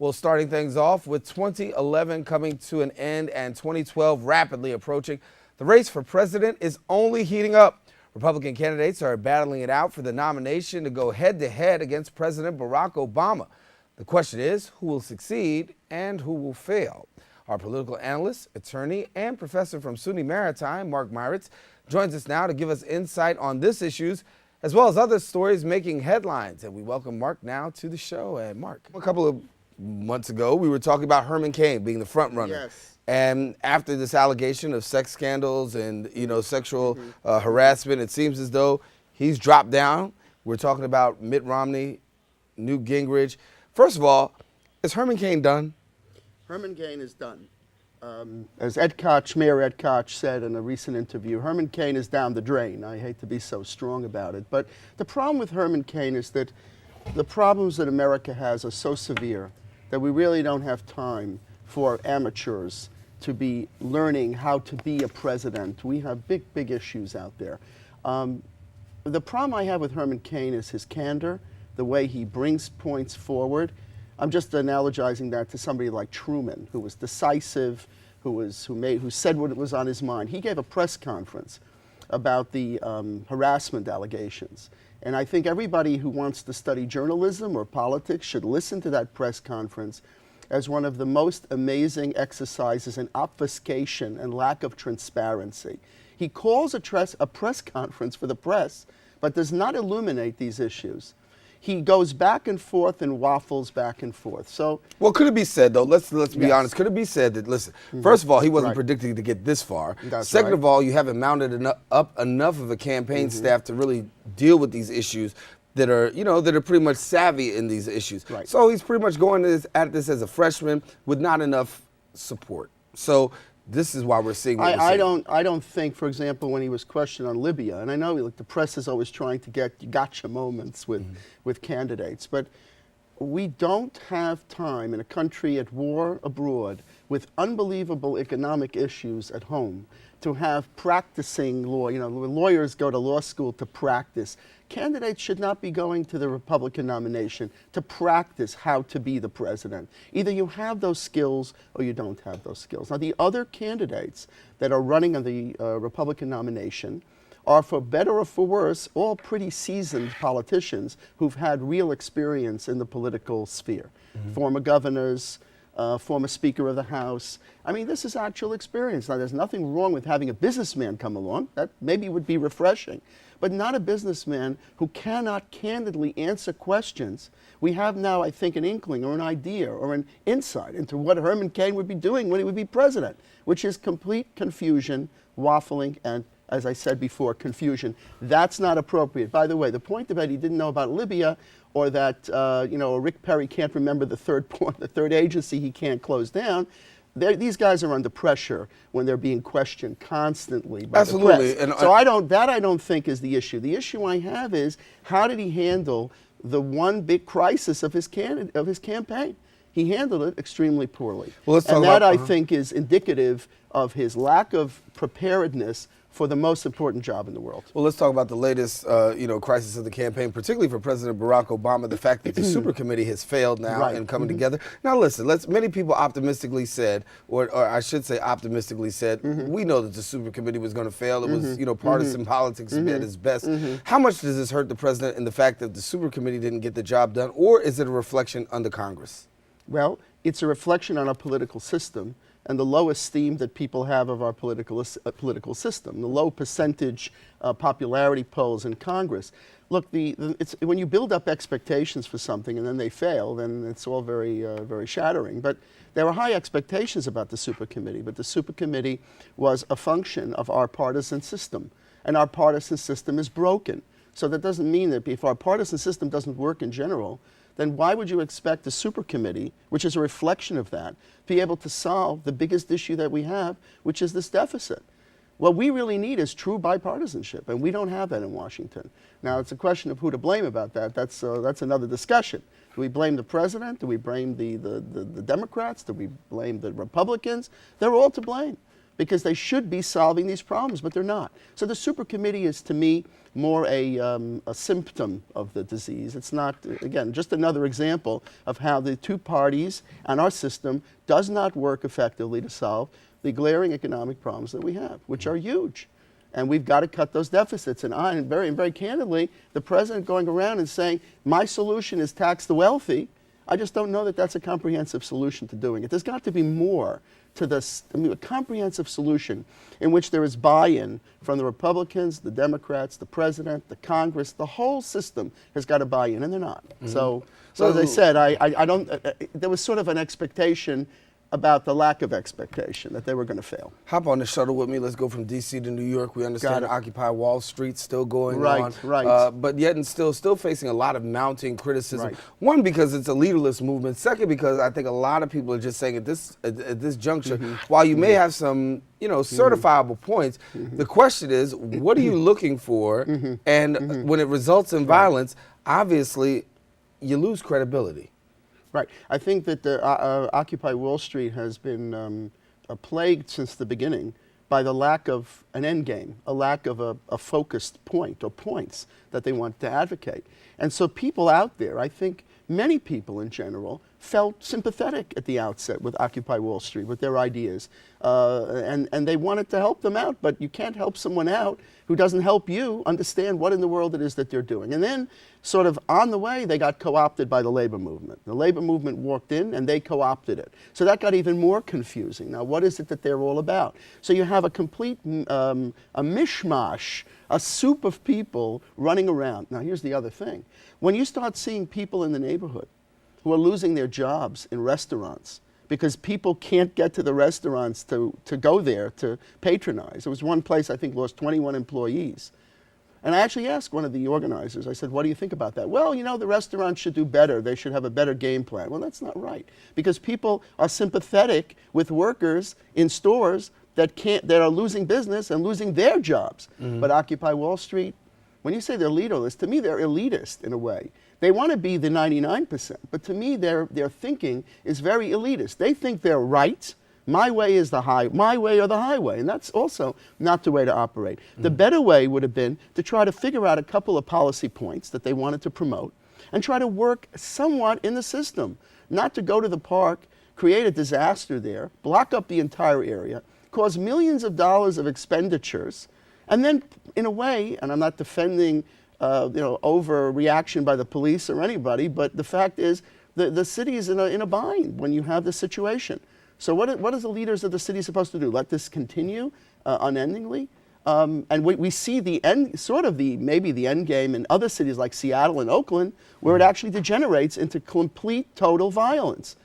Well, starting things off with 2011 coming to an end and 2012 rapidly approaching, the race for president is only heating up. Republican candidates are battling it out for the nomination to go head-to-head against President Barack Obama. The question is, who will succeed and who will fail? Our political analyst, attorney, and professor from SUNY Maritime, Mark Meirowitz, joins us now to give us insight on this issues, as well as other stories making headlines. And we welcome Mark now to the show. And Mark, a couple of months ago, we were talking about Herman Cain being the front runner. Yes. And after this allegation of sex scandals and, sexual harassment, it seems as though he's dropped down. We're talking about Mitt Romney, Newt Gingrich. First of all, is Herman Cain done? Herman Cain is done. As Mayor Ed Koch said in a recent interview, Herman Cain is down the drain. I hate to be so strong about it, but the problem with Herman Cain is that the problems that America has are so severe that we really don't have time for amateurs to be learning how to be a president. We have big issues out there. The problem I have with Herman Cain is his candor, the way he brings points forward. I'm just analogizing that to somebody like Truman, who was decisive, who said what was on his mind. He gave a press conference about the harassment allegations. And I think everybody who wants to study journalism or politics should listen to that press conference as one of the most amazing exercises in obfuscation and lack of transparency. He calls a press conference for the press, but does not illuminate these issues. He goes back and forth and waffles back and forth. So, well, could it be said, though, let's be honest, could it be said that, listen, first of all, he wasn't predicting to get this far. Second of all, you haven't mounted up enough of a campaign staff to really deal with these issues that are, that are pretty much savvy in these issues. Right. So he's pretty much going at this as a freshman with not enough support. So this is why we're seeing what we're seeing. I don't think, for example, when he was questioned on Libya, and I know the press is always trying to get gotcha moments with candidates, but we don't have time in a country at war abroad with unbelievable economic issues at home to have practicing law. Lawyers go to law school to practice. Candidates should not be going to the Republican nomination to practice how to be the president. Either you have those skills or you don't have those skills. Now, the other candidates that are running on the Republican nomination are, for better or for worse, all pretty seasoned politicians who've had real experience in the political sphere. Former governors, former Speaker of the House. I mean, this is actual experience. Now, there's nothing wrong with having a businessman come along. That maybe would be refreshing. But not a businessman who cannot candidly answer questions. We have now, I think, an inkling or an idea or an insight into what Herman Cain would be doing when he would be president, which is complete confusion, waffling, and, as I said before, confusion. That's not appropriate. By the way, the point about he didn't know about Libya, or that Rick Perry can't remember the third agency he can't close down. These guys are under pressure when they're being questioned constantly by the press. And so I don't think is the issue. The issue I have is, how did he handle the one big crisis of his campaign? He handled it extremely poorly. Well, let's talk and about, that, I think, is indicative of his lack of preparedness for the most important job in the world. Well, let's talk about the latest, crisis of the campaign, particularly for President Barack Obama, the fact that the super committee has failed now in coming together. Now, listen, many people optimistically said, or I should say optimistically said, we know that the super committee was going to fail. It was, partisan politics at its best. How much does this hurt the president in the fact that the super committee didn't get the job done, or is it a reflection on the Congress? Well, it's a reflection on our political system and the low esteem that people have of our political system, the low percentage popularity polls in Congress. Look, when you build up expectations for something and then they fail, then it's all very shattering. But there were high expectations about the super committee, but the super committee was a function of our partisan system, and our partisan system is broken. So that doesn't mean that if our partisan system doesn't work in general, then why would you expect the super committee, which is a reflection of that, to be able to solve the biggest issue that we have, which is this deficit? What we really need is true bipartisanship, and we don't have that in Washington. Now, it's a question of who to blame about that. That's another discussion. Do we blame the president? Do we blame the Democrats? Do we blame the Republicans? They're all to blame, because they should be solving these problems, but they're not. So the super committee is, to me, more a symptom of the disease. It's not, again, just another example of how the two parties and our system does not work effectively to solve the glaring economic problems that we have, which are huge. And we've got to cut those deficits. And very candidly, the president going around and saying, my solution is tax the wealthy, I just don't know that that's a comprehensive solution to doing it. There's got to be more to this, a comprehensive solution in which there is buy-in from the Republicans, the Democrats, the president, the Congress. The whole system has got to buy in, and they're not. So as I said, I don't. There was sort of an expectation about the lack of expectation that they were going to fail. Hop on the shuttle with me. Let's go from D.C. to New York. We understand Occupy Wall Street still going on. Right. But yet and still facing a lot of mounting criticism. Right. One, because it's a leaderless movement. Second, because I think a lot of people are just saying at this juncture, while you may have some, certifiable points, the question is, what are you looking for? And when it results in violence, obviously, you lose credibility. Right. I think that the Occupy Wall Street has been plagued since the beginning by the lack of an end game, a lack of a focused point or points that they want to advocate. And so people out there, I think many people in general, felt sympathetic at the outset with Occupy Wall Street, with their ideas. And they wanted to help them out, but you can't help someone out who doesn't help you understand what in the world it is that they're doing. And then, sort of on the way, they got co-opted by the labor movement. The labor movement walked in and they co-opted it. So that got even more confusing. Now, what is it that they're all about? So you have a complete a mishmash, a soup of people running around. Now, here's the other thing. When you start seeing people in the neighborhood who are losing their jobs in restaurants because people can't get to the restaurants to go there to patronize. There was one place I think lost 21 employees. And I actually asked one of the organizers, I said, what do you think about that? Well, the restaurants should do better. They should have a better game plan. Well, that's not right, because people are sympathetic with workers in stores that are losing business and losing their jobs. But Occupy Wall Street, when you say they're leaderless, to me they're elitist in a way. They want to be the 99%, but to me their thinking is very elitist. They think they're right. My way is my way or the highway, and that's also not the way to operate. The better way would have been to try to figure out a couple of policy points that they wanted to promote and try to work somewhat in the system, not to go to the park, create a disaster there, block up the entire area, cause millions of dollars of expenditures, and then, in a way, and I'm not defending overreaction by the police or anybody, but the fact is the city is in a bind when you have this situation. So what are the leaders of the city supposed to do? Let this continue unendingly? And we see the end, maybe the end game in other cities like Seattle and Oakland, where it actually degenerates into complete, total violence.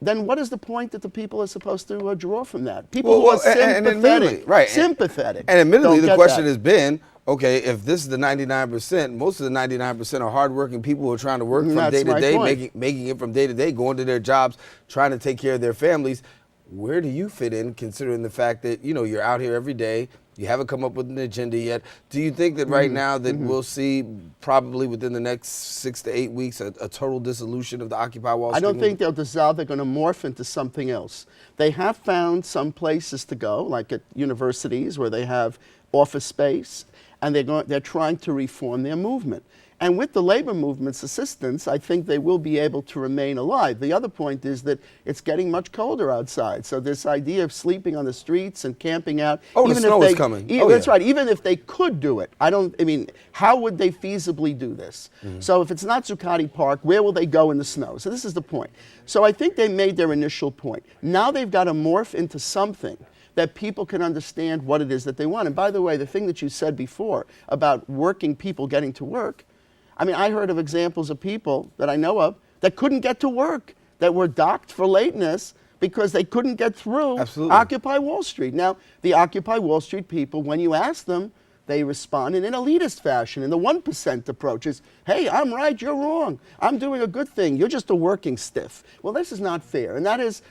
Then what is the point that the people are supposed to draw from that? People who are sympathetic, sympathetic. And admittedly, the question has been, okay, if this is the 99%, most of the 99% are hardworking people who are trying to work from day to day, making it from day to day, going to their jobs, trying to take care of their families. Where do you fit in, considering the fact that, you're out here every day, you haven't come up with an agenda yet? Do you think that right now that we'll see probably within the next 6 to 8 weeks a total dissolution of the Occupy Wall Street? I don't think they'll dissolve. They're going to morph into something else. They have found some places to go, like at universities where they have office space, and they're trying to reform their movement. And with the labor movement's assistance, I think they will be able to remain alive. The other point is that it's getting much colder outside. So this idea of sleeping on the streets and camping out. Oh, the snow is coming. That's right. Even if they could do it, how would they feasibly do this? So if it's not Zuccotti Park, where will they go in the snow? So this is the point. So I think they made their initial point. Now they've got to morph into something that people can understand what it is that they want. And by the way, the thing that you said before about working people getting to work, I heard of examples of people that I know of that couldn't get to work, that were docked for lateness because they couldn't get through Occupy Wall Street. Now, the Occupy Wall Street people, when you ask them, they respond in an elitist fashion, in the 1% approach is, hey, I'm right, you're wrong. I'm doing a good thing. You're just a working stiff. Well, this is not fair. And that is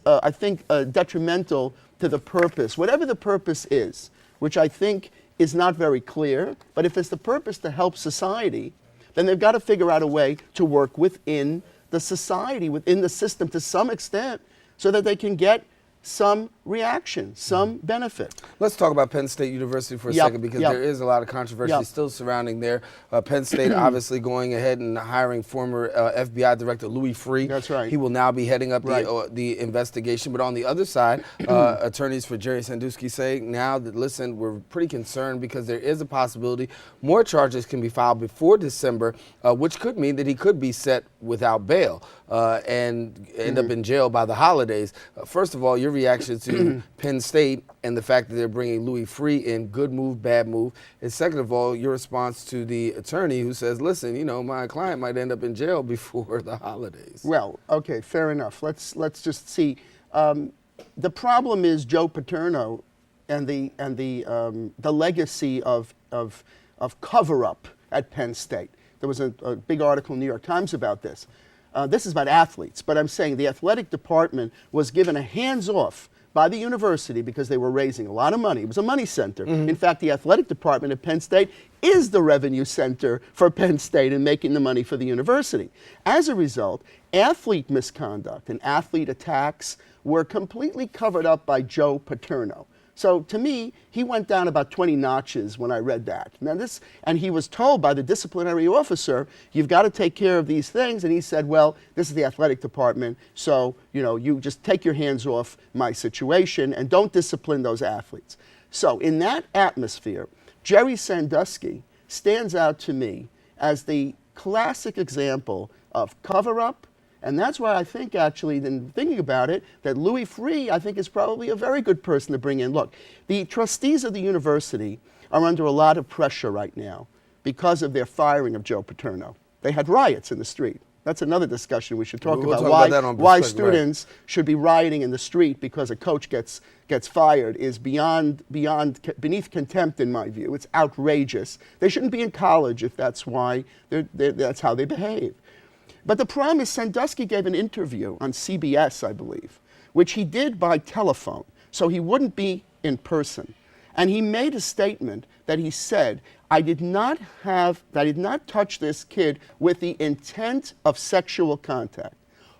I think, detrimental to the purpose, whatever the purpose is, which I think is not very clear. But if it's the purpose to help society, then they've got to figure out a way to work within the society, within the system to some extent, so that they can get some reaction, some benefit. Let's talk about Penn State University for a Yep, second, because yep. there is a lot of controversy Yep. still surrounding there. Penn State obviously going ahead and hiring former FBI Director Louis Freeh. That's right. He will now be heading up Right. the investigation. But on the other side, attorneys for Jerry Sandusky say now that, listen, we're pretty concerned because there is a possibility more charges can be filed before December, which could mean that he could be set without bail and end up in jail by the holidays. First of all, your reaction to Penn State and the fact that they're bringing Louis Freeh in, good move, bad move. And second of all, your response to the attorney who says, listen, you know, my client might end up in jail before the holidays. Well, okay, fair enough. Let's just see. The problem is Joe Paterno and the legacy of cover-up at Penn State. There was a big article in the New York Times about this. This is about athletes, but I'm saying the athletic department was given a hands-off by the university because they were raising a lot of money. It was a money center. In fact, the athletic department at Penn State is the revenue center for Penn State in making the money for the university. As a result, athlete misconduct and athlete attacks were completely covered up by Joe Paterno. So to me, he went down about 20 notches when I read that. Now and he was told by the disciplinary officer, you've got to take care of these things. And he said, well, this is the athletic department, so you just take your hands off my situation and don't discipline those athletes. So in that atmosphere, Jerry Sandusky stands out to me as the classic example of cover-up. And that's why I think, actually, in thinking about it, that Louis Freeh, I think, is probably a very good person to bring in. Look, the trustees of the university are under a lot of pressure right now because of their firing of Joe Paterno. They had riots in the street. That's another discussion we should talk We'll about. talk about that Why right. students should be rioting in the street because a coach gets fired is beneath contempt, in my view. It's outrageous. They shouldn't be in college if that's why that's how they behave. But the problem is Sandusky gave an interview on CBS, I believe, which he did by telephone, so he wouldn't be in person. And he made a statement that he said, I did not touch this kid with the intent of sexual contact.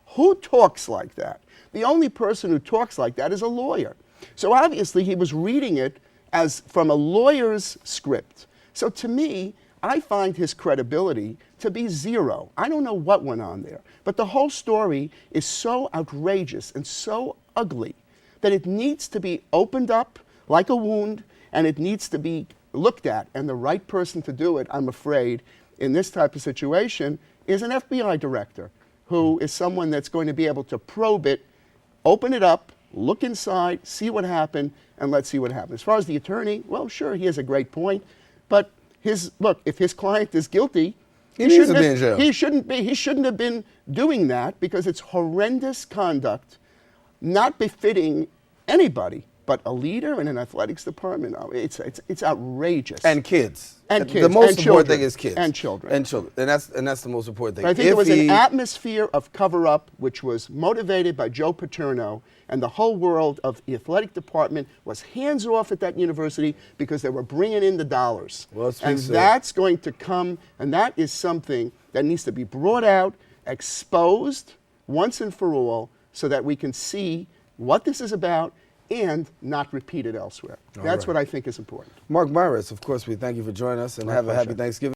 Who talks like that? The only person who talks like that is a lawyer. So obviously he was reading it as from a lawyer's script. So to me, I find his credibility to be zero. I don't know what went on there. But the whole story is so outrageous and so ugly that it needs to be opened up like a wound, and it needs to be looked at. And the right person to do it, I'm afraid, in this type of situation, is an FBI director, who is someone that's going to be able to probe it, open it up, look inside, see what happened, and let's see what happens. As far as the attorney, well, sure, he has a great point, but if his client is guilty, he shouldn't have been doing that, because it's horrendous conduct, not befitting anybody but a leader in an athletics department. It's outrageous. And kids. And kids. The most and important children. thing is kids. And children. And children. And that's the most important thing. But I think there was an atmosphere of cover-up which was motivated by Joe Paterno, and the whole world of the athletic department was hands-off at that university because they were bringing in the dollars. Well, and that's going to come, and that is something that needs to be brought out, exposed once and for all, so that we can see what this is about and not repeat it elsewhere. That's what I think is important. Mark Meirowitz, of course, we thank you for joining us, and have a happy Thanksgiving.